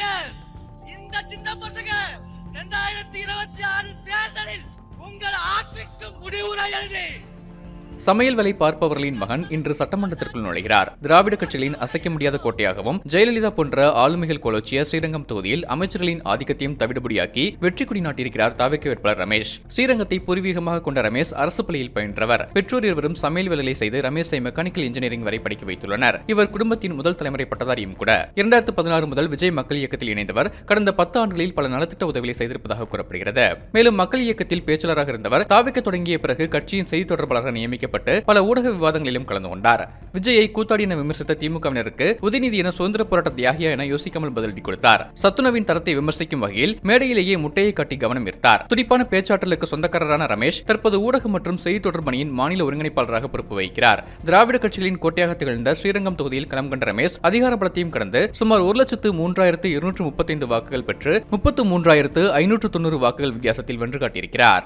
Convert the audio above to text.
பாருங்க, இந்த சின்ன பசங்க 2026 தேர்தலில் உங்கள் ஆட்சிக்கு முடிவுரை எழுதி. சமையல் வேலை பார்ப்பவர்களின் மகன் இன்று சட்டமன்றத்திற்குள் நுழைகிறார். திராவிட கட்சிகளின் அசைக்க முடியாத கோட்டையாகவும் ஜெயலலிதா போன்ற ஆளுமைகள் கோலோச்சிய ஸ்ரீரங்கம் தொகுதியில் அமைச்சர்களின் ஆதிக்கத்தையும் தவிடுபடியாக்கி வெற்றி கொடி நாட்டியிருக்கிறார் தாவேக்கா வேட்பாளர் ரமேஷ். ஸ்ரீரங்கத்தை பூர்வீகமாக கொண்ட ரமேஷ் அரசு பள்ளியில் பயின்றவர். பெற்றோர் இருவரும் சமையல் வேலை செய்து ரமேஷை மெக்கானிக்கல் இன்ஜினியரிங் வரை படிக்க வைத்துள்ளனர். இவர் குடும்பத்தின் முதல் தலைமுறை பட்டதாரியும் கூட. 2016 முதல் விஜய் மக்கள் இயக்கத்தில் இணைந்தவர். கடந்த 10 ஆண்டுகளில் பல நலத்திட்ட உதவிகளை செய்திருப்பதாக கூறப்படுகிறது. மேலும் மக்கள் இயக்கத்தில் பேச்சாளராக இருந்தவர். தாவேக்கா தொடங்கிய பிறகு கட்சியின் செய்தி தொடர்பாளராக நியமிக்க பல ஊடக விவாதங்களிலும் கலந்து கொண்டார். விஜயை கூத்தாடி என விமர்சித்த திமுகவினருக்கு உதயநிதி என சுதந்திர போராட்ட தியாகியா என யோசிக்காமல் பதிலடி கொடுத்தார். சத்துணவின் தரத்தை விமர்சிக்கும் வகையில் மேடையிலேயே முட்டையை காட்டி கவனம் ஈர்த்தார். துடிப்பான பேச்சாற்றலுக்கு சொந்தக்காரரான ரமேஷ் தற்போது ஊடகம் மற்றும் செய்தி தொடர்பு அணியின் மாநில ஒருங்கிணைப்பாளராக பொறுப்பு வகிக்கிறார். திராவிட கட்சிகளின் கோட்டையாக திகழ்ந்த ஸ்ரீரங்கம் தொகுதியில் களம் கண்ட ரமேஷ் அதிகார பலத்தையும் கடந்து சுமார் 1,03,235 வாக்குகள் பெற்று 33,590 வாக்குகள் வித்தியாசத்தில் வென்று காட்டியிருக்கிறார்.